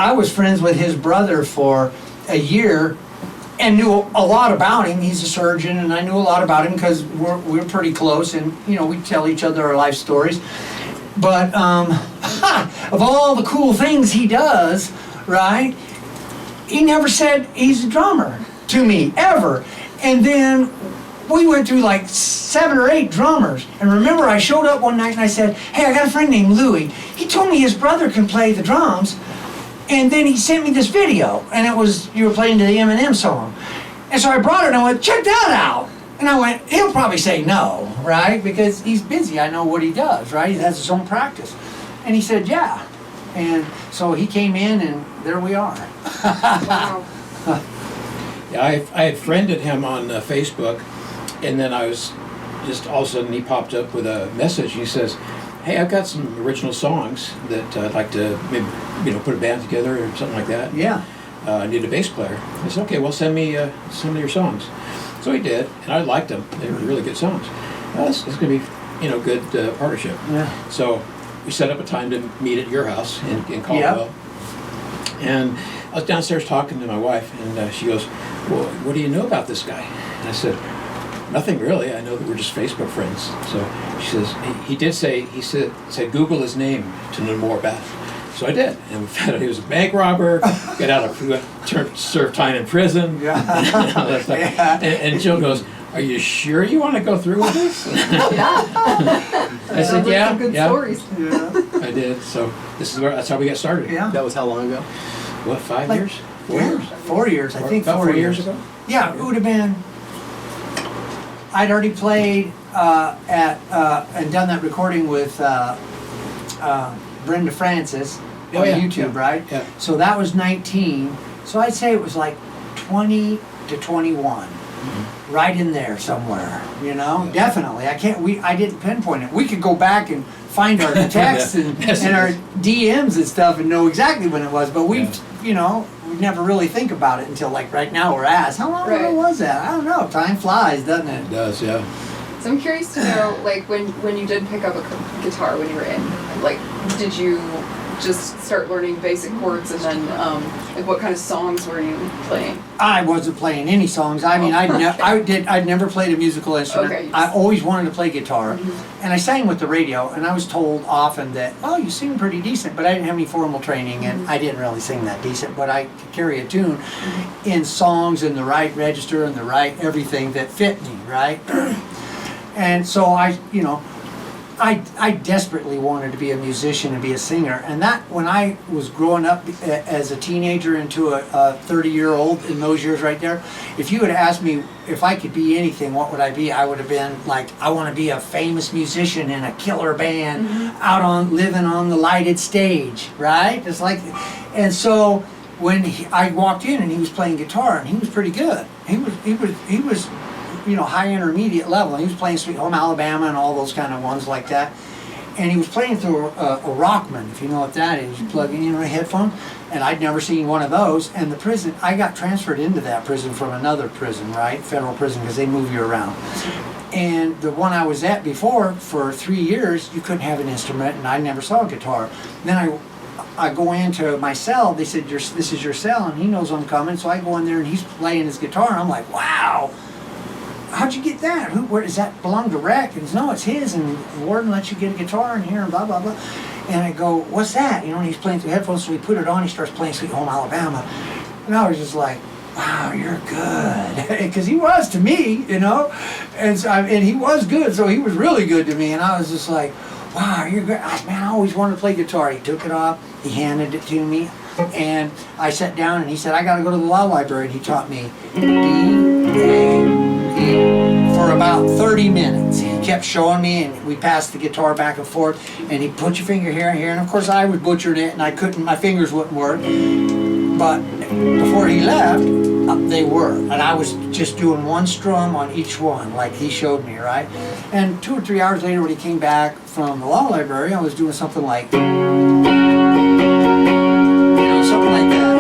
I was friends with his brother for a year and knew a lot about him. He's a surgeon, and I knew a lot about him because we're pretty close, and we tell each other our life stories. But of all the cool things he does, right, he never said he's a drummer to me, ever. And then we went through like 7 or 8 drummers. And remember, I showed up one night and I said, hey, I got a friend named Louie. He told me his brother can play the drums. And then he sent me this video, and it was, you were playing the Eminem song. And so I brought it and I went, check that out. And I went, he'll probably say no, right? Because he's busy, I know what he does, right? He has his own practice. And he said, yeah. And so he came in, and there we are. Wow. Yeah, I had friended him on Facebook, and then I was just all of a sudden he popped up with a message. He says, hey, I've got some original songs that I'd like to maybe put a band together or something like that. Yeah. I need a bass player. I said, okay, well, send me some of your songs. So he did, and I liked them. They were really good songs. It's going to be, good partnership. Yeah. So we set up a time to meet at your house in Caldwell. Yep. And I was downstairs talking to my wife, and she goes, well, what do you know about this guy? And I said, nothing really. I know that we're just Facebook friends. So she says, he said Google his name to know more about it. So I did, and we found out he was a bank robber, served time in prison, Yeah. and all that stuff. Yeah. And Jill goes, are you sure you want to go through with this? I said, yeah, Some good yeah, stories. Yeah. I did. So that's how we got started. Yeah. That was how long ago? What, 5 Like- years? 4 Yeah, years? 4 years, I think. About 4 years ago? Yeah, it would have been. I'd already played and done that recording with Brenda Francis on Oh, yeah, YouTube, yeah, right? yeah. So that was 19. So I'd say it was like 20 to 21, right in there somewhere. Yeah. Definitely. I didn't pinpoint it. We could go back and find our texts and our DMs and stuff and know exactly when it was, but we never really think about it until like right now we're asked, how long ago Right. was that? I don't know. Time flies, doesn't it? It does, yeah. So I'm curious to know, like, when you did pick up a guitar when you were in, like, did you just start learning basic chords, and then, like, what kind of songs were you playing? I wasn't playing any songs. I mean, I'd never played a musical instrument. Okay. I always wanted to play guitar, and I sang with the radio. And I was told often that, oh, you sing pretty decent, but I didn't have any formal training, and I didn't really sing that decent. But I could carry a tune in songs in the right register and the right everything that fit me, right? And so I desperately wanted to be a musician and be a singer. And that, when I was growing up as a teenager into a 30-year-old in those years right there, if you had asked me if I could be anything, what would I be? I would have been like, I want to be a famous musician in a killer band, living on the lighted stage, right? It's like, and so when I walked in and he was playing guitar, and he was pretty good. He was high intermediate level. And he was playing Sweet Home Alabama and all those kind of ones like that. And he was playing through a Rockman, if you know what that is. You plug in a headphone, and I'd never seen one of those. And the prison, I got transferred into that prison from another prison, right? Federal prison, because they move you around. And the one I was at before, for 3 years, you couldn't have an instrument, and I never saw a guitar. Then I go into my cell. They said, this is your cell, and he knows I'm coming. So I go in there, and he's playing his guitar. And I'm like, wow. How'd you get that? Where does that belong to Rec? And he says, no, it's his, and the warden lets you get a guitar in here, and blah, blah, blah. And I go, what's that? And he's playing through headphones, so we put it on, he starts playing Sweet Home Alabama. And I was just like, wow, you're good. Because he was to me, and he was good, so he was really good to me. And I was just like, wow, you're good. Man, I always wanted to play guitar. He took it off, he handed it to me, and I sat down, and he said, I got to go to the law library. And he taught me D-A, for about 30 minutes. He kept showing me, and we passed the guitar back and forth, and he'd put your finger here and here, and of course I was butchered it, and I couldn't, my fingers wouldn't work. But before he left, they were, and I was just doing one strum on each one, like he showed me, right? And 2 or 3 hours later, when he came back from the law library, I was doing something like, something like that.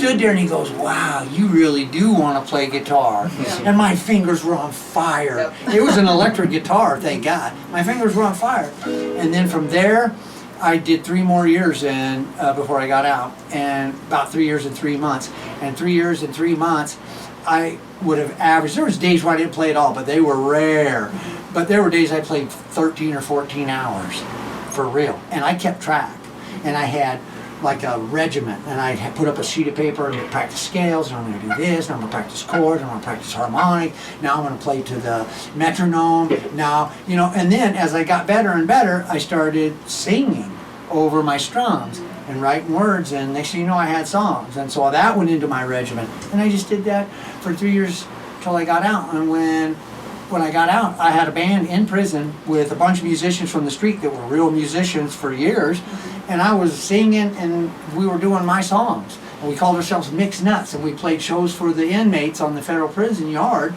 There, and he goes, wow, you really do want to play guitar. And and my fingers were on fire. It was an electric guitar, thank God. My fingers were on fire. And then from there, I did 3 more years before I got out, and about 3 years and 3 months. And 3 years and 3 months, I would have averaged, there was days where I didn't play at all, but they were rare. But there were days I played 13 or 14 hours, for real. And I kept track. And I had like a regiment, and I had put up a sheet of paper and practice scales, and I'm going to do this, and I'm going to practice chords, and I'm going to practice harmonic, now I'm going to play to the metronome, now, you know, and then as I got better and better, I started singing over my strums and writing words, and next thing you know, I had songs, and so that went into my regiment, and I just did that for 3 years till I got out. And when I got out, I had a band in prison with a bunch of musicians from the street that were real musicians for years, and I was singing, and we were doing my songs. And we called ourselves Mixed Nuts, and we played shows for the inmates on the federal prison yard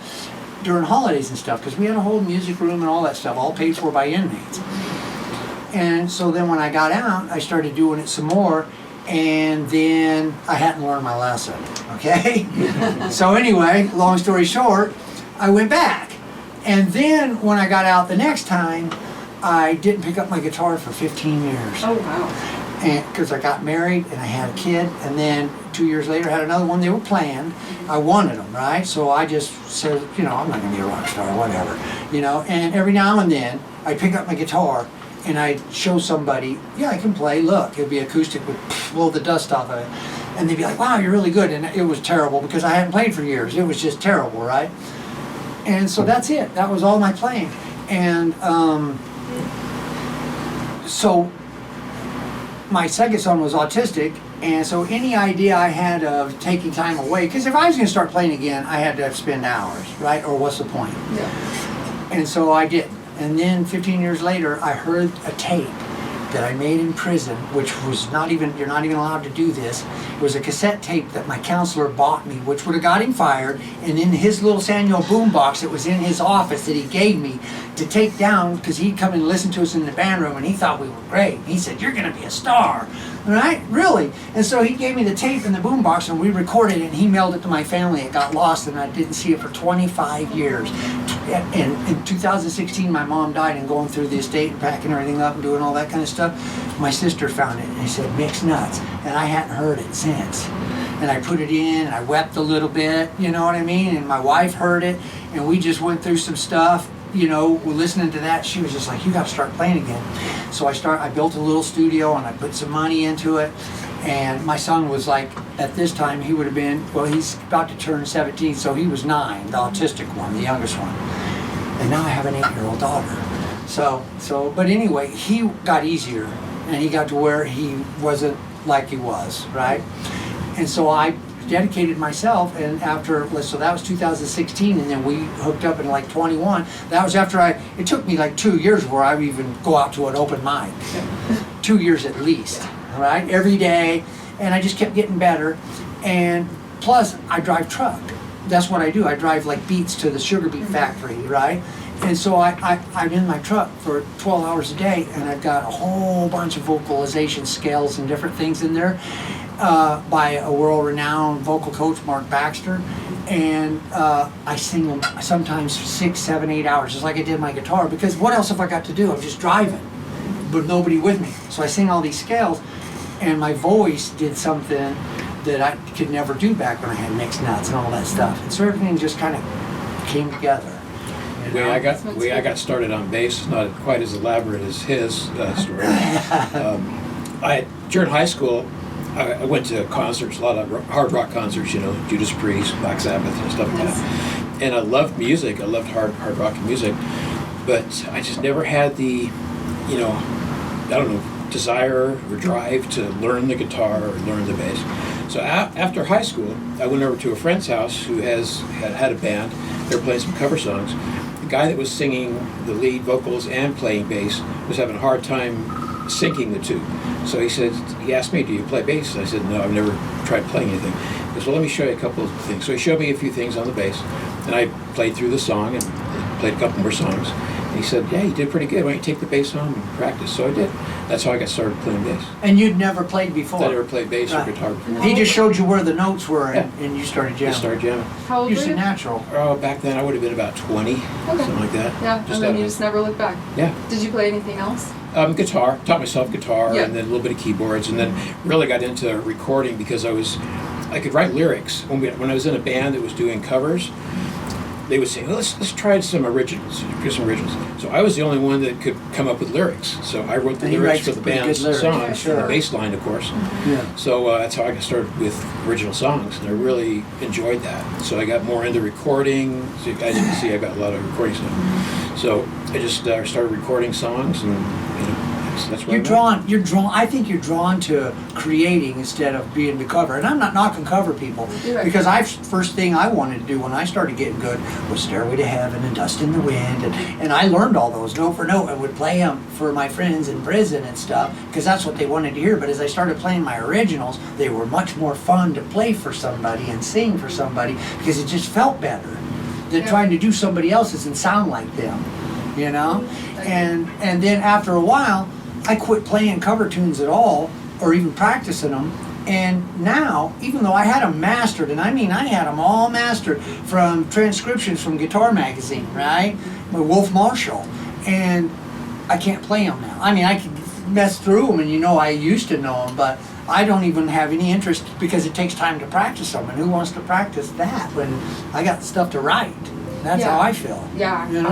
during holidays and stuff, because we had a whole music room and all that stuff, all paid for by inmates. And so then when I got out, I started doing it some more, and then I hadn't learned my lesson, okay? So anyway, long story short, I went back. And then when I got out the next time, I didn't pick up my guitar for 15 years. Oh, wow. And because I got married and I had a kid, and then 2 years later I had another one. They were planned. I wanted them, right? So I just said, you know, I'm not going to be a rock star, whatever. You know, and every now and then I'd pick up my guitar and I'd show somebody, yeah, I can play, look. It'd be acoustic, would blow the dust off of it. And they'd be like, wow, you're really good. And it was terrible because I hadn't played for years. It was just terrible, right? And so that's it. That was all my playing. And so my second son was autistic, and so any idea I had of taking time away, because if I was going to start playing again, I had to spend hours, right? Or what's the point? Yeah. And so I didn't. And then 15 years later, I heard a tape that I made in prison, which was not even, you're not even allowed to do this. It was a cassette tape that my counselor bought me, which would have got him fired, and in his little Sanyo boombox that was in his office that he gave me to take down, because he'd come and listen to us in the band room, and he thought we were great. He said, you're gonna be a star, right? Really? And so he gave me the tape in the boombox, and we recorded it, and he mailed it to my family. It got lost, and I didn't see it for 25 years. And in 2016, my mom died, and going through the estate and packing everything up and doing all that kind of stuff, my sister found it, and he said, Mixed Nuts, and I hadn't heard it since. And I put it in, and I wept a little bit, you know what I mean? And my wife heard it, and we just went through some stuff, you know, listening to that. She was just like, you gotta start playing again. So I built a little studio, and I put some money into it. And my son was like, at this time, he would have been, well, he's about to turn 17, so he was 9, the autistic one, the youngest one. And now I have an 8-year-old daughter. But anyway, he got easier, and he got to where he wasn't like he was, right? And so I dedicated myself, and so that was 2016, and then we hooked up in like 21. That was after it took me like 2 years where I would even go out to an open mic. 2 years at least, right? Every day, and I just kept getting better. And plus, I drive truck. That's what I do. I drive like beets to the sugar beet factory, right? And so I'm in my truck for 12 hours a day, and I've got a whole bunch of vocalization scales and different things in there by a world-renowned vocal coach, Mark Baxter. And I sing them sometimes 6, 7, 8 hours, just like I did my guitar, because what else have I got to do? I'm just driving, but nobody with me. So I sing all these scales, and my voice did something that I could never do back when I had Mixed Nuts and all that stuff. And so everything just kind of came together. The way I got started on bass is not quite as elaborate as his story. During high school, I went to concerts, a lot of hard rock concerts, you know, Judas Priest, Black Sabbath, and stuff like that. And I loved music. I loved hard rock music, but I just never had the, you know, I don't know, desire or drive to learn the guitar or learn the bass. So after high school, I went over to a friend's house who had a band. They were playing some cover songs. The guy that was singing the lead vocals and playing bass was having a hard time syncing the two. So he asked me, do you play bass? I said, no, I've never tried playing anything. He goes, well, let me show you a couple of things. So he showed me a few things on the bass, and I played through the song and played a couple more songs. He said, yeah, you did pretty good. Why don't you take the bass home and practice? So I did. That's how I got started playing bass. And you'd never played before. I never played bass Right. or guitar before. He just showed you where the notes were, Yeah. and you started jamming. Just started jamming. How old were Just a you? natural. Oh, back then I would have been about 20, something like that. Yeah, Just and then out you of- just never looked back. Yeah. Did you play anything else? Guitar. Taught myself guitar, Yeah. and then a little bit of keyboards, and then really got into recording because I could write lyrics. When I was in a band that was doing covers, they would say, well, let's try some originals, get some originals. So I was the only one that could come up with lyrics. So I wrote the And he lyrics writes for the pretty good band's lyrics, songs, yeah, sure. and the bass line, of course. Yeah. So that's how I got started with original songs, and I really enjoyed that. So I got more into recording. So as you can see, I got a lot of recording stuff. So I just started recording songs, and that's what You're drawn. I think you're drawn to creating instead of being the cover. And I'm not knocking cover people, Right. because first thing I wanted to do when I started getting good was Stairway to Heaven and Dust in the Wind, and I learned all those note for note. I would play them for my friends in prison and stuff because that's what they wanted to hear. But as I started playing my originals, they were much more fun to play for somebody and sing for somebody because it just felt better than Yeah. trying to do somebody else's and sound like them, you know. And then after a while, I quit playing cover tunes at all, or even practicing them. And now, even though I had them mastered, and I mean I had them all mastered from transcriptions from Guitar Magazine, right? With Wolf Marshall, and I can't play them now. I mean, I can mess through them, and I used to know them, but I don't even have any interest because it takes time to practice them. And who wants to practice that when I got stuff to write? That's how I feel. Yeah, You know?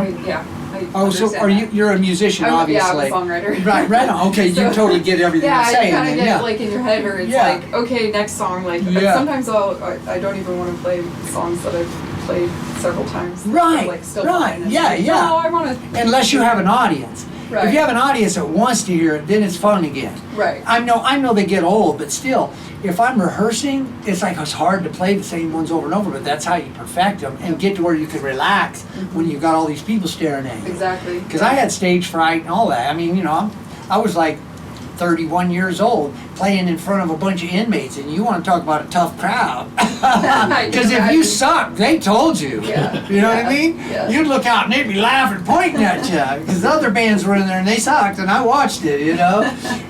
I Oh, so understand are that. you're a musician, I'm obviously. a songwriter. Right on. Okay, you So- totally get everything Yeah, I'm saying. you kind of then, get yeah. like in your head where it's Yeah. like, okay, next song. Like Yeah. sometimes I don't even want to play songs that I've played several times. Right, Like still right, playing it. yeah, Like, yeah. No, I want to. Unless you have an audience. Right. If you have an audience that wants to hear it, then it's fun again. Right. I know they get old, but still, if I'm rehearsing, it's hard to play the same ones over and over, but that's how you perfect them and get to where you can relax when you've got all these people staring at you. Exactly. Because I had stage fright and all that. I mean, I was like 31 years old playing in front of a bunch of inmates, and you want to talk about a tough crowd. Because if you suck, they told you. Yeah. You know what I mean? Yeah. You'd look out and they'd be laughing, pointing at you. Because the other bands were in there and they sucked, and I watched it,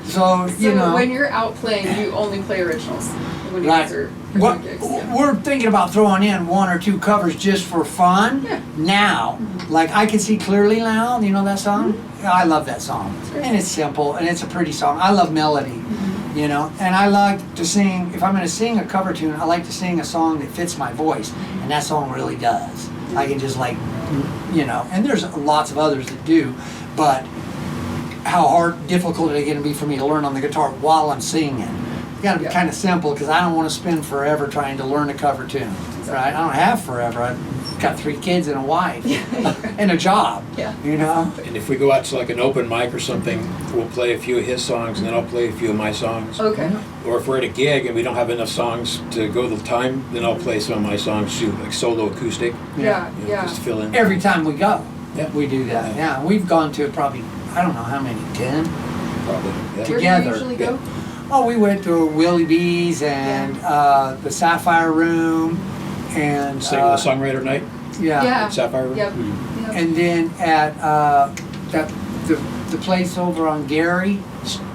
So, So when you're out playing, you only play originals when you Right. guys are What, doing gigs. Yeah. we're thinking about throwing in one or two covers just for fun Yeah. now. Like I Can See Clearly Now, you know that song? Mm-hmm. Yeah, I love that song. great. And it's simple and it's a pretty song. I love melody, And I like to sing, if I'm going to sing a cover tune, I like to sing a song that fits my voice. And that song really does. I can just and there's lots of others that do, but how difficult are they going to be for me to learn on the guitar while I'm singing? It's got to be Yeah. kind of simple because I don't want to spend forever trying to learn a cover tune. Right? I don't have forever. I've got 3 kids and a wife and a job. Yeah. And if we go out to like an open mic or something, we'll play a few of his songs, and then I'll play a few of my songs. Okay. Or if we're at a gig and we don't have enough songs to go the time, then I'll play some of my songs too, like solo acoustic. Yeah. Just to fill in. Every time we go, Yeah. we do that. Yeah, we've gone to probably, I don't know how many, 10? Probably. Yeah. Where do Together. you usually go? Oh, we went to Willie B's and the Sapphire Room and Sing the songwriter night, Yeah. Sapphire Room. Yep. Mhm. Yep. And then at the place over on Gary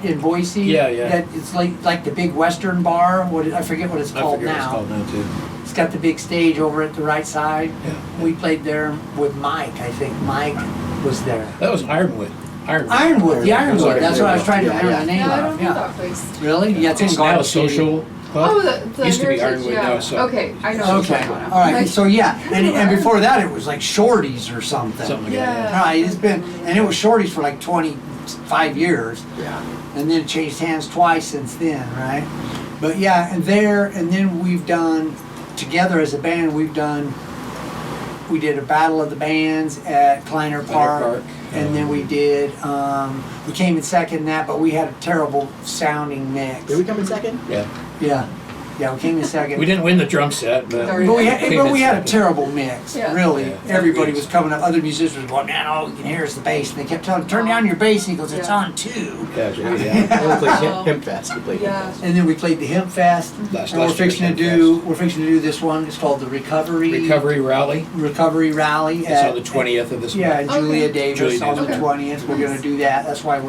in Boise. Yeah, yeah. That it's like the big Western bar. I forget what it's I called forget now. what it's called now too. It's got the big stage over at the right side. Yeah. We played there with Mike. I think Mike was there. That was Ironwood. Ironwood, the Ironwood. That's what I was trying to remember the name Yeah, I of. don't know Yeah. that place. Really? Yeah, it's in It's now Garden a social club. Oh, the Used to be Heritage, Ironwood, yeah. now it's Okay, I know. what you're Okay, talking about. all right. Like, So yeah, and before that it was like Shorty's or something. Something like Yeah. that. Right, it's been, and it was Shorty's for like 25 years, Yeah. and then it changed hands twice since then, right? But yeah, and then we've done, together as a band, we did a Battle of the Bands at Kleiner Park. And then we did, we came in second in that, but we had a terrible sounding mix. Did we come in second? Yeah. Yeah. Yeah, we came in second. We didn't win the drum set, but Sorry. But we came in had a second. terrible mix, Yeah. really. Yeah. Everybody was coming up, other musicians were going, man, all you can hear is the bass. And they kept telling, turn down your bass. He goes, it's Yeah. on 2. Yeah, yeah. And we played Wow. Hemp Fest. We played Hemp Yeah. Fest. And then we played the Hemp Fest. Last And we're year's fixing Hemp to do this one. It's called the Recovery Rally. Recovery Rally. It's on the 20th of this Yeah, month. Julia Okay. Davis Julia on the Davis. 20th. We're gonna do that. That's why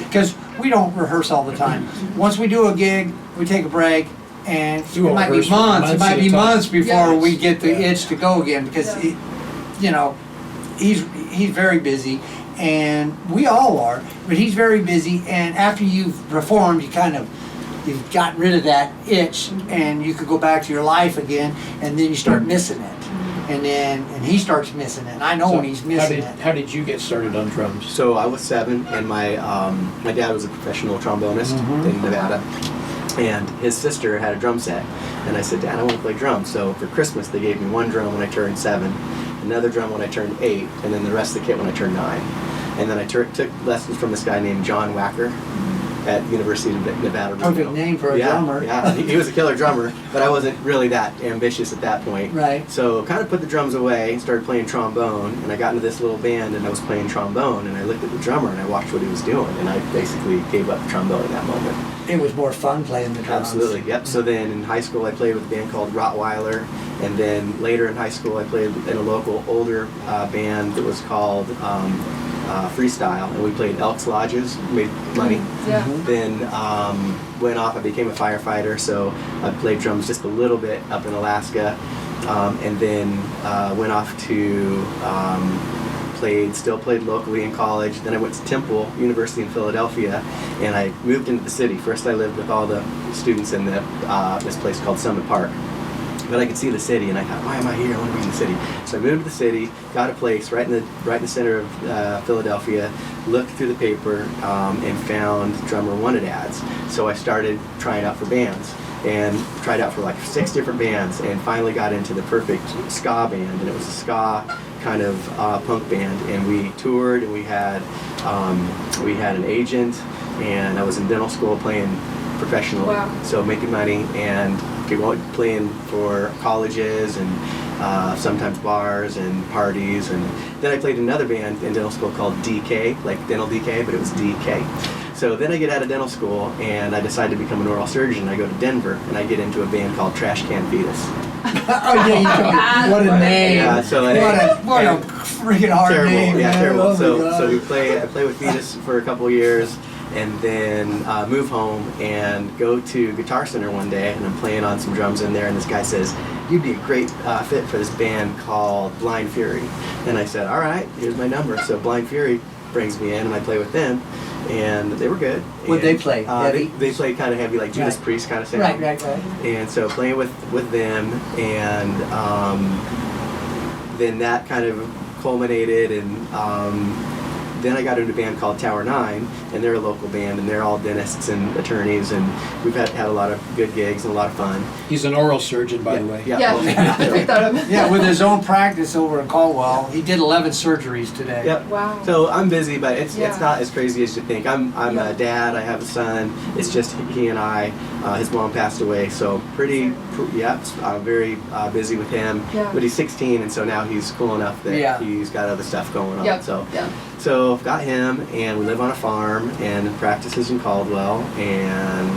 because we don't rehearse all the time. Once we do a gig, we take a break, and You it won't might be rehearse for months. It months might at a be time. months before Yeah. we get the Yeah. itch to go again because, Yeah. you know, he's very busy, and we all are. But he's very busy, and after you've performed, you've gotten rid of that itch, and you could go back to your life again, and then you start missing it, and he starts missing it. And I know So when he's missing it. How did you get started on drums? So I was 7, and my dad was a professional trombonist in Nevada, and his sister had a drum set. And I said, Dad, I want to play drums. So for Christmas, they gave me 1 drum when I turned 7, another drum when I turned 8, and then the rest of the kit when I turned 9. And then I took lessons from this guy named John Wacker at University of Nevada. Perfect Reno. name for a Yeah, drummer. Yeah, he was a killer drummer, but I wasn't really that ambitious at that point. Right. So kind of put the drums away, started playing trombone, and I got into this little band, and I was playing trombone, and I looked at the drummer, and I watched what he was doing, and I basically gave up trombone in that moment. It was more fun playing the drums. Absolutely, yep. So then in high school, I played with a band called Rottweiler, and then later in high school, I played in a local older band that was called Freestyle, and we played Elks Lodges, made money. Yeah. Then went off, I became a firefighter, so I played drums just a little bit up in Alaska, and then went off to still played locally in college. Then I went to Temple University in Philadelphia, and I moved into the city. First I lived with all the students in this place called Summit Park. But I could see the city, and I thought, why am I here? I want to be in the city. So I moved to the city, got a place right in the center of Philadelphia, looked through the paper, and found drummer wanted ads. So I started trying out for bands, and tried out for like 6 different bands, and finally got into the perfect ska band, and it was a ska kind of punk band, and we toured, and we had an agent, and I was in dental school playing professional, Wow. so making money, and playing for colleges and sometimes bars and parties. And then I played another band in dental school called DK, like Dental DK, but it was DK. So then I get out of dental school, and I decide to become an oral surgeon. I go to Denver, and I get into a band called Trash Can Fetus. Oh yeah, you told me. What a name! Yeah, so what a freaking hard terrible, name! yeah, man. terrible. Oh, my So God. I play with Fetus for a couple of years, and then move home and go to Guitar Center one day, and I'm playing on some drums in there, and this guy says, you'd be a great fit for this band called Blind Fury. And I said, all right, here's my number. So Blind Fury brings me in, and I play with them, and they were good. What'd they play? Heavy? They played kind of heavy, like Judas Right. Priest kind of sound. Right. And so playing with them, and then that kind of culminated, and then I got into a band called Tower 9, and they're a local band, and they're all dentists and attorneys, and we've had a lot of good gigs and a lot of fun. He's an oral surgeon, by the way. Yeah, I picked that up. Yeah, with his own practice over in Caldwell, he did 11 surgeries today. Yep. Wow. So I'm busy, but it's Yeah. not as crazy as you think. I'm Yeah. a dad. I have a son. It's just he and I. His mom passed away, so I'm very busy with him. Yeah. But he's 16, and so now he's cool enough that Yeah. he's got other stuff going on. Yep. So Yeah. So I've got him, and we live on a farm, and practices in Caldwell, and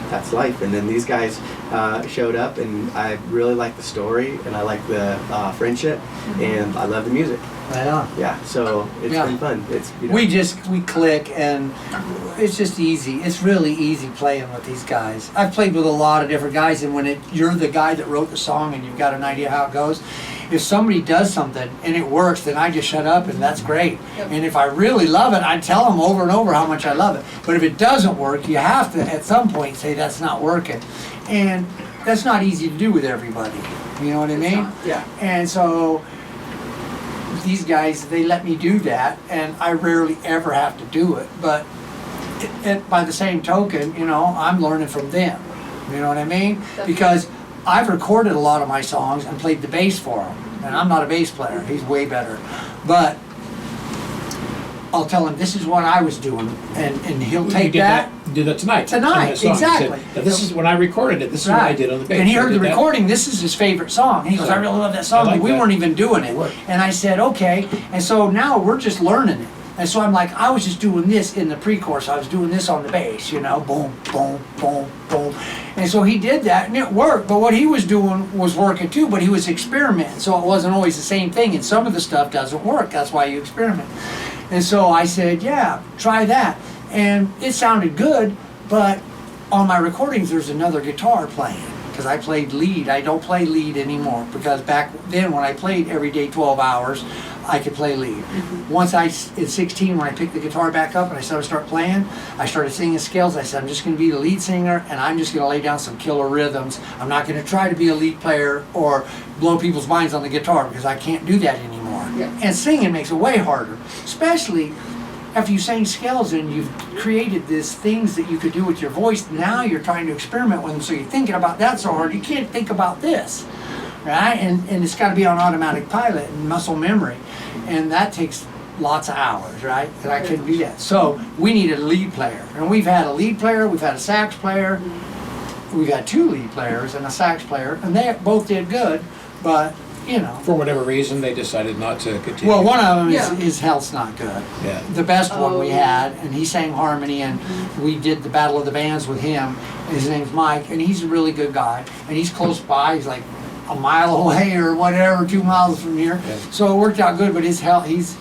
that's life. And then these guys showed up, and I really like the story, and I like the friendship, and I love the music. Right on. Yeah, so it's Yeah. been fun. It's We click, and it's just easy. It's really easy playing with these guys. I've played with a lot of different guys, and when you're the guy that wrote the song and you've got an idea how it goes, if somebody does something and it works, then I just shut up, and that's great. Yep. And if I really love it, I tell them over and over how much I love it. But if it doesn't work, you have to at some point say that's not working, and that's not easy to do with everybody. You know what I It's mean? not, yeah. And so these guys, they let me do that, and I rarely ever have to do it. But by the same token, I'm learning from them. You know what I mean? Definitely. Because I've recorded a lot of my songs and played the bass for them. And I'm not a bass player. He's way better. But I'll tell him this is what I was doing, and he'll You take did that. do that tonight. Tonight, sing that song. He said, exactly. "Now, this is when I recorded it. This is what I did on the bass." And he So I heard the did that. recording, this is his favorite song. And he goes, I really love that song, I like but we that. weren't even doing it. It worked. And I said, okay. And so now we're just learning it. And so I'm like, I was just doing this in the pre-chorus. I was doing this on the bass, you know, boom, boom, boom, boom. And so he did that and it worked. But what he was doing was working too, but he was experimenting. So it wasn't always the same thing. And some of the stuff doesn't work. That's why you experiment. And so I said, yeah, try that. And it sounded good, but on my recordings, there's another guitar playing. Because I played lead. I don't play lead anymore. Because back then, when I played every day 12 hours, I could play lead. Once at 16, when I picked the guitar back up and I started playing, I started singing scales. I said, I'm just going to be the lead singer and I'm just going to lay down some killer rhythms. I'm not going to try to be a lead player or blow people's minds on the guitar because I can't do that anymore. Yeah. And singing makes it way harder, especially after you sang scales and you've created these things that you could do with your voice. Now you're trying to experiment with them, so you're thinking about that so hard, you can't think about this. Right? And it's got to be on automatic pilot and muscle memory. And that takes lots of hours, right? And I couldn't do that. So we needed a lead player. And we've had a lead player, we've had a sax player, we've had 2 lead players and a sax player, and they both did good, but, you know. For whatever reason, they decided not to continue. Well, one of them Yeah. is his health's not good. Yeah. The best one we Oh. had, and he sang harmony, and we did the Battle of the Bands with him. His name's Mike, and he's a really good guy, and he's close by. He's like a mile away or whatever, 2 miles from here. Yeah. So it worked out good, but his health, he's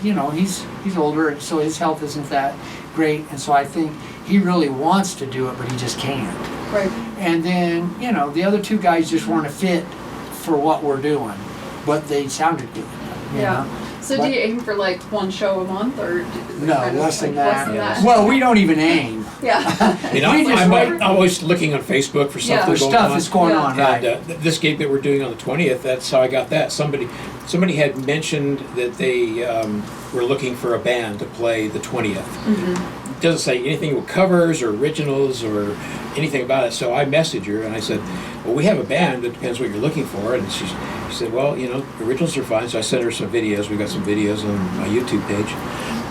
older, and so his health isn't that great, and so I think he really wants to do it, but he just can't. Right. And then, you know, the other 2 guys just weren't a fit for what we're doing, but they sounded good. You Yeah. know? So But- do you aim for like 1 show a month or? No, kind of less than like that. Less than that? Well, we don't even aim. Yeah. You know, We just I'm always looking on Facebook for Yeah. something There's going stuff on. that's going Yeah. on, right? And this gig that we're doing on the 20th, that's how I got that. Somebody had mentioned that they were looking for a band to play the 20th. It doesn't say anything with covers or originals or anything about it. So I messaged her and I said, well, we have a band. It depends what you're looking for. And she said, well, you know, originals are fine. So I sent her some videos. We got some videos on my YouTube page.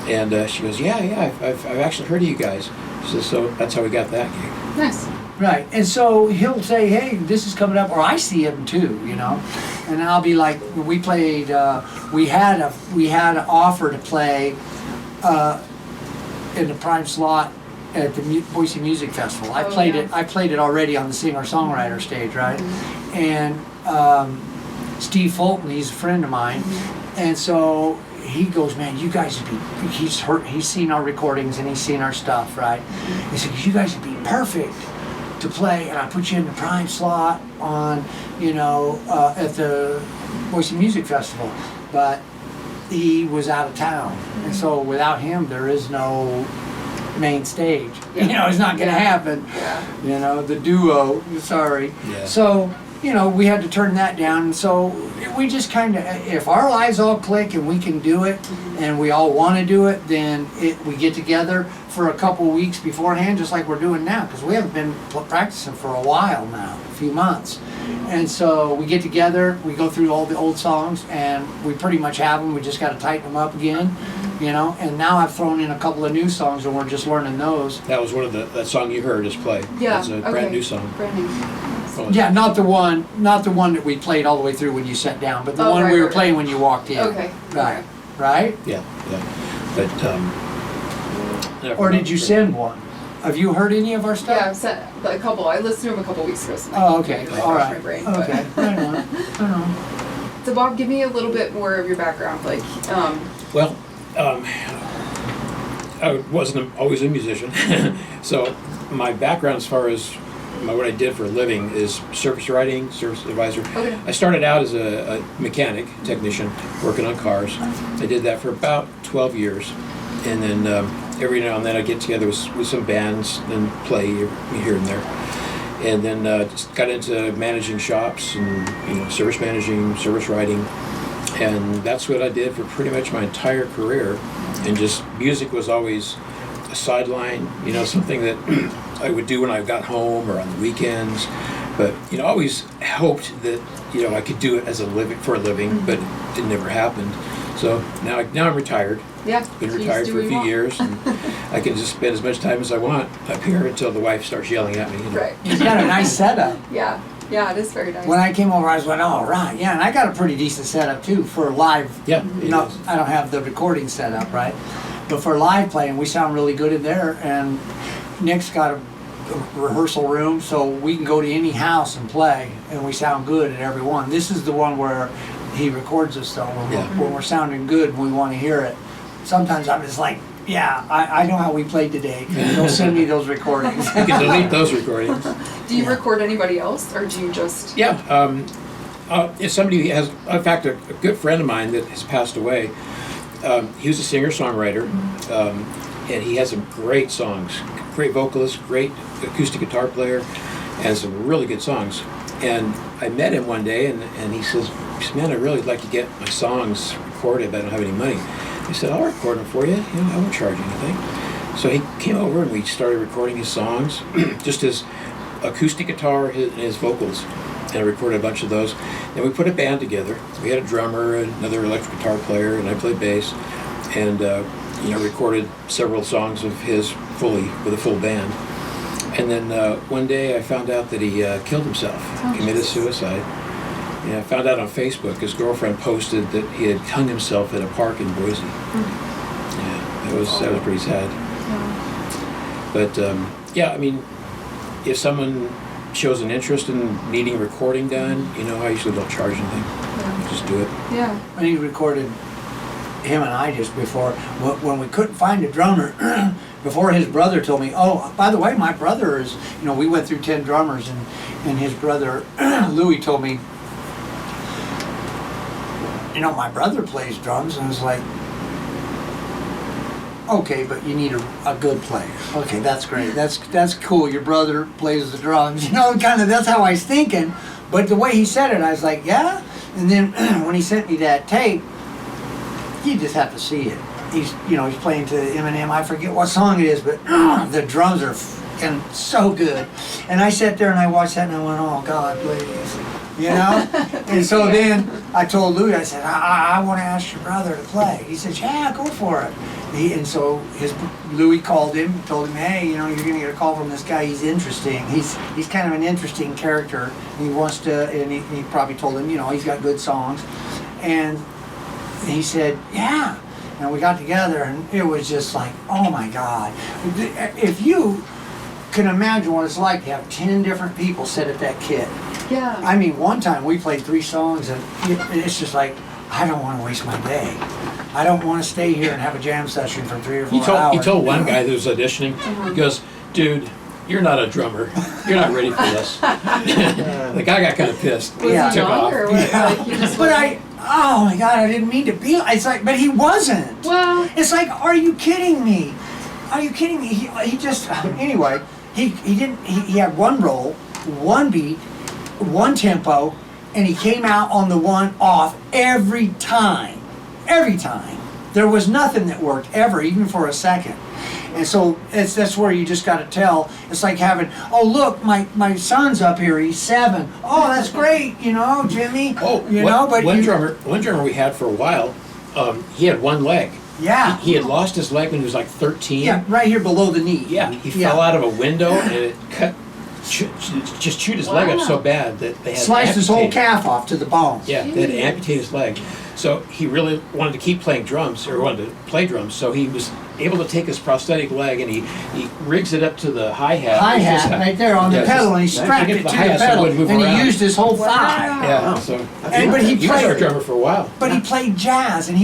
And she goes, yeah, I've actually heard of you guys. She says, so that's how we got that gig. Nice. Right. And so he'll say, hey, this is coming up, or I see him too, you know. And I'll be like, we played, we had an offer to play in the prime slot at the Boise Music Festival. I Oh, played yeah. it. I played it already on the singer-songwriter stage, right? And Steve Fulton, he's a friend of mine, and so he goes, man, you guys would be. He's seen our recordings and he's seen our stuff, right? He said, you guys would be perfect to play, and I put you in the prime slot on, you know, at the Boise Music Festival, but he was out of town, and so without him, there is no main stage. Yeah. You know, it's not going to Yeah. happen. Yeah. You know, the duo. Sorry. Yeah. So, you know, we had to turn that down. And so we just kind of, if our lives all click and we can do it, and we all want to do it, then we get together for a couple weeks beforehand, just like we're doing now, because we haven't been practicing for a while now, a few months. And so we get together, we go through all the old songs, and we pretty much have them. We just got to tighten them up again, you know. And now I've thrown in a couple of new songs, and we're just learning those. That was one of that song you heard us play. Yeah. It's a okay. brand new song. Brand new. Oh, Yeah, not the one that we played all the way through when you sat down, but the Oh, one right, we were right, playing when you walked in. Okay. Right. Right? Yeah, yeah. But Or did you send one? Have you heard any of our Yeah, stuff? I've sent a couple. I listened to them a couple weeks ago. So Oh, okay. Like, All refresh right. my brain, but- Okay. Right on. Right on. So Bob, give me a little bit more of your background. Like, well, I wasn't always a musician, so my background as far as what I did for a living is service writing, service advisor. Okay. I started out as a mechanic technician working on cars. I did that for about 12 years, and then every now and then I get together with some bands and play here and there. And then just got into managing shops and service managing, service writing, and that's what I did for pretty much my entire career. And just music was always a sideline, something that I would do when I got home or on the weekends. But I always hoped that I could do it as a living, but it never happened. So now I'm retired. Yeah. Been so you retired just do for a what few you want. years, and I can just spend as much time as I want up here until the wife starts yelling at me. Right. He's got a nice setup. Yeah. Yeah, it is very nice. When I came over, I was like, oh, right, yeah, and I got a pretty decent setup too for live. Yeah, it No, is. I don't have the recording set up, right? But for live playing, we sound really good in there, and Nick's got a rehearsal room, so we can go to any house and play, and we sound good at every one. This is the one where he records us, though, when we're sounding good and we want to hear it. Sometimes I'm just like, yeah, I know how we played today. Don't send me those recordings. You can delete those recordings. Do you record anybody else, or do you just? Yeah. If somebody has, in fact, a good friend of mine that has passed away, he was a singer-songwriter, and he has some great songs, great vocalist, great acoustic guitar player, and some really good songs. And I met him one day, and he says, man, I'd really like to get my songs recorded, but I don't have any money. I said, I'll record them for you. You know, I won't charge you anything. So he came over, and we started recording his songs, just his acoustic guitar and his vocals. And I recorded a bunch of those. Then we put a band together. We had a drummer, another electric guitar player, and I played bass. And recorded several songs of his fully with a full band. And then one day I found out that he killed himself, committed suicide. And I found out on Facebook his girlfriend posted that he had hung himself at a park in Boise. Yeah, that was pretty sad. But I mean, if someone shows an interest in needing recording done, I usually don't charge anything. Just do it. Yeah. When he recorded him and I just before, when we couldn't find a drummer, before his brother told me, oh, by the way, my brother is, we went through 10 drummers, and his brother, Louis, told me, my brother plays drums, and I was like, okay, but you need a good player. Okay, that's great. That's cool. Your brother plays the drums. Kind of, that's how I was thinking. But the way he said it, I was like, yeah. And then when he sent me that tape, you just have to see it. He's playing to Eminem. I forget what song it is, but the drums are so good. And I sat there and I watched that and I went, oh God, please. And so then I told Louis, I said, I want to ask your brother to play. He said, yeah, go for it. And so Louis called him, told him, hey, you're going to get a call from this guy. He's interesting. He's kind of an interesting character. He wants to, and he probably told him, he's got good songs. And he said, yeah. And we got together and it was just like, oh my God. If you can imagine what it's like to have 10 different people sit at that kit. Yeah. I mean, one time we played 3 songs and it's just like, I don't want to waste my day. I don't want to stay here and have a jam session for 3 or 4 hours. He told one guy that was auditioning, he goes, dude, you're not a drummer. You're not ready for this. The guy got kind of pissed. Was Yeah. he Took young off. or what? Like, he just But oh my God, I didn't mean to be, it's like, but he wasn't. Well, It's like, are you kidding me? Are you kidding me? He just, anyway, he had one roll, one beat, one tempo, and he came out on the one off every time. Every time. There was nothing that worked ever, even for a second. And so that's where you just got to tell. It's like having, oh look, my son's up here. He's 7. Oh, that's great, Jimmy. Oh, but one drummer we had for a while, he had one leg. Yeah. He had lost his leg when he was like 13. Yeah, right here below the knee. Yeah, he fell out of a window and it just chewed his leg up so bad that they had Sliced to his whole amputate. calf off to the bone. Yeah, they had to amputate his leg. So he really wanted to keep playing drums, or wanted to play drums, so he was able to take his prosthetic leg and he rigs it up to the hi-hat. Hi-hat right there on the pedal, and he strapped it to the pedal, and he used his whole thigh. Yeah, so But he was our played, drummer for a while. but he played jazz, and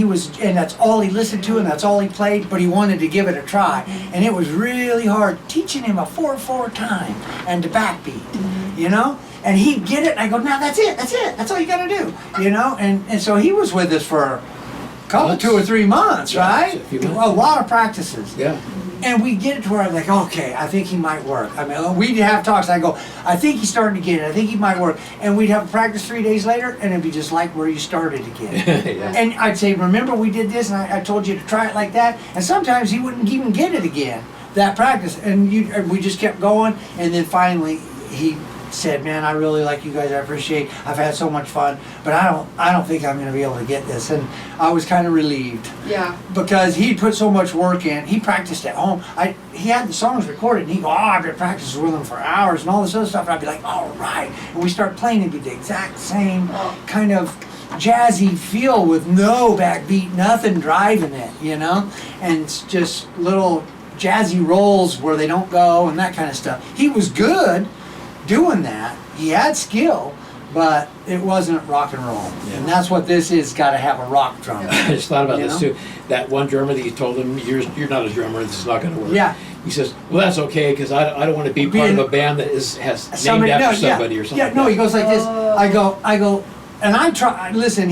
that's all he listened to, and that's all he played. But he wanted to give it a try, and it was really hard teaching him a 4/4 time and the backbeat, And he'd get it, and I go, no, that's it, that's all you gotta do, And so he was with us for a couple, Months. 2 or 3 months, Yeah, right? a few months. A lot of practices. Yeah. And we get it to where I'm like, okay, I think he might work. I mean, we'd have talks. I go, I think he's starting to get it. I think he might work. And we'd have practice 3 days later, and it'd be just like where you started again. Yeah. And I'd say, remember we did this, and I told you to try it like that. And sometimes he wouldn't even get it again, that practice. And we just kept going, and then finally he said, man, I really like you guys. I appreciate. I've had so much fun, but I don't think I'm going to be able to get this. And I was kind of relieved Yeah. because he put so much work in. He practiced at home. He had the songs recorded, and he'd go, I've been practicing with them for hours and all this other stuff. And I'd be like, all right. And we start playing, it'd be the exact same kind of jazzy feel with no backbeat, nothing driving it, and it's just little jazzy rolls where they don't go and that kind of stuff. He was good doing that. He had skill, but it wasn't rock and roll. Yeah. And that's what this is, got to have a rock drum. I just thought about You this know? too. That one drummer that you told him, you're not a drummer, this is not going to work. Yeah. He says, well, that's okay, because I don't want to be part of a band that has named after somebody or something. Yeah, like no, that. he goes like this. I go, and I try, listen,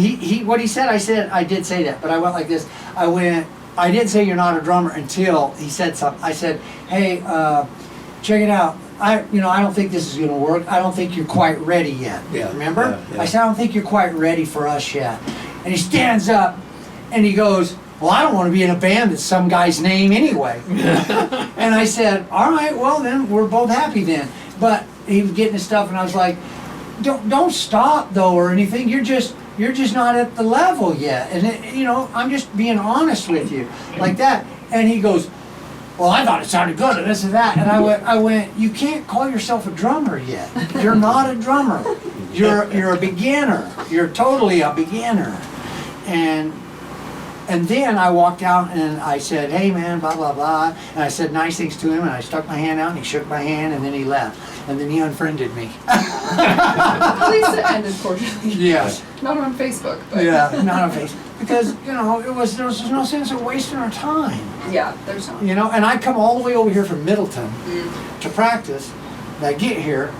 what he said, I did say that, but I went like this. I didn't say you're not a drummer until he said something. I said, hey, check it out. I don't think this is going to work. I don't think you're quite ready yet. Yeah, Remember? yeah. I said, I don't think you're quite ready for us yet. And he stands up and he goes, well, I don't want to be in a band that's some guy's name anyway. And I said, all right, well then, we're both happy then. But he was getting his stuff and I was like, don't stop though or anything. You're just not at the level yet. And I'm just being honest with you like that. And he goes, well, I thought it sounded good and this and that. And I went, you can't call yourself a drummer yet. You're not a drummer. You're a beginner. You're totally a beginner. And then I walked out and I said, hey man, blah, blah, blah. And I said nice things to him and I stuck my hand out and he shook my hand and then he left. And then he unfriended me. At least it ended cordially. Yes. Not on Facebook, but Yeah, not on Facebook. Because, there was no sense of wasting our time. yeah, there's not. And I come all the way over here from Middleton to practice. And I get here,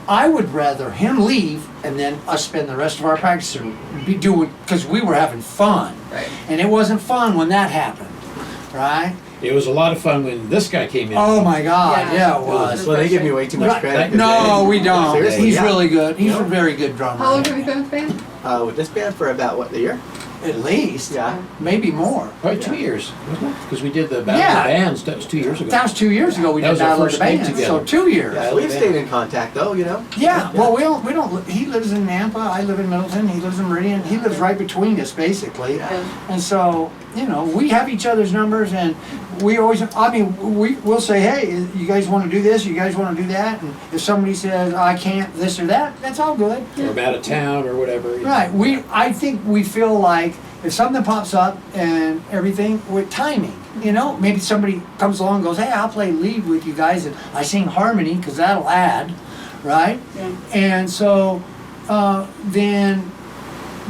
I would rather him leave and then us spend the rest of our practice because we were having fun. Right. And it wasn't fun when that happened, right? It was a lot of fun when this guy came in. Oh my God, Yeah. yeah, it was. Well, they give me way too much Right. credit. 'cause No, they- we don't. Seriously, He's yeah. really good. He's Yeah. a very good drummer. How long have you been with the band? With this band for about, what, a year? At least. Yeah. Maybe more. Probably 2 years, wasn't it? Because we did the Battle Yeah. of the Bands, that was 2 years ago. That was 2 years ago. We That did was our Battle of the first gig Bands. together. So 2 years. Yeah, we've stayed in contact though, Yeah, well, we don't. He lives in Nampa. I live in Middleton. He lives in Meridian. He lives right between us, basically. Yeah. And so, we have each other's numbers, and we always. We'll say, hey, you guys want to do this? You guys want to do that? And if somebody says I can't this or that, that's all good. Or I'm out of town or whatever. Right. I think we feel like if something pops up and everything with timing, maybe somebody comes along and goes, hey, I'll play lead with you guys and I sing harmony because that'll add, right? Yeah. And so then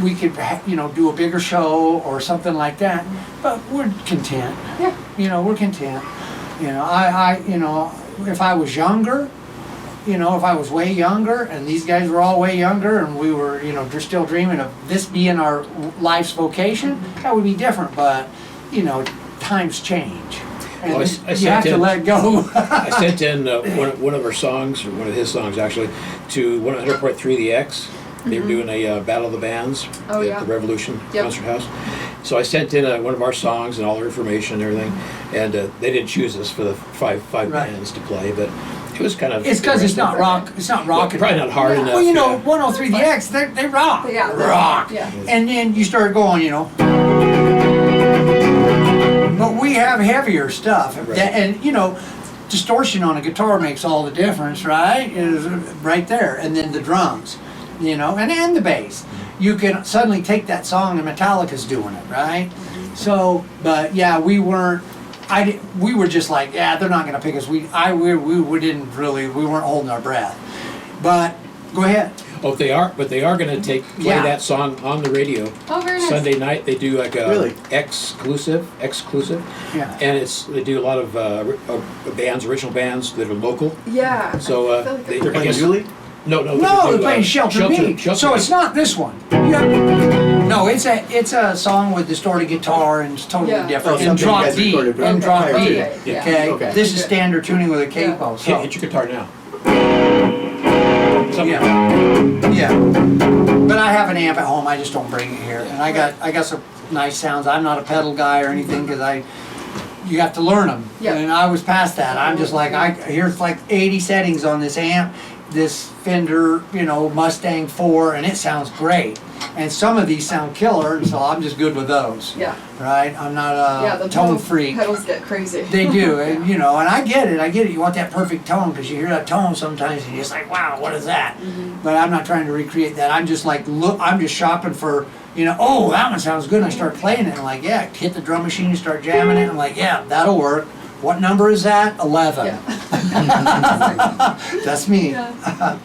we could, do a bigger show or something like that. But we're content. Yeah. We're content. If I was younger, if I was way younger and these guys were all way younger and we were, still dreaming of this being our life's vocation, that would be different. But, times change. And Well, I you have to sent in- let go. I sent in one of our songs, or one of his songs actually, to 100.3 The X. They were doing a Battle of the Bands Oh, at yeah. the Revolution Yep. Concert House. So I sent in one of our songs and all their information and everything, and they didn't choose us for the five Right. bands to play, but it was kind of. It's because it's not rock. It's not rock. Probably not hard enough. Well, 103 The X, they rock. Yeah. Rock. Yeah. And then you start going, But we have heavier stuff. Right. And, distortion on a guitar makes all the difference, right? It is right there. And then the drums, and the bass. You can suddenly take that song and Metallica's doing it, right? So, but yeah, we weren't. We were just like, yeah, they're not going to pick us. We weren't holding our breath. But go ahead. Oh, they are going to play Yeah. that song on the radio. Oh, very nice. Sunday night they do like a Really? exclusive, Yeah. and they do a lot of original bands that are local. Yeah. So I feel like they- I- They're I playing guess- Julie? No, No, they're playing Shelter Beat. Shelter So Beat. it's not this one. No, it's a song with distorted guitar and it's totally Yeah. different. Oh, And something you drop guys D. recorded And drop prior D. to. Okay, yeah. Okay. Okay. This is standard tuning with a capo. Hit, So hit your guitar now. yeah. But I have an amp at home. I just don't bring it here. And I got some nice sounds. I'm not a pedal guy or anything because you have to learn them. Yeah. And I was past that. I'm just like, here's like 80 settings on this amp, this Fender, Mustang 4, and it sounds great. And some of these sound killer, and so I'm just good with those. Yeah. Right? I'm not Yeah, a the tone freak. pedals get crazy. They do, and and I get it. You want that perfect tone because you hear that tone sometimes and you're just like, wow, what is that? But I'm not trying to recreate that. I'm just like, I'm just shopping for, oh, that one sounds good. And I start playing it. And I'm like, yeah, hit the drum machine and start jamming it. And I'm like, yeah, that'll work. What number is that? 11. Yeah. That's me. Yeah.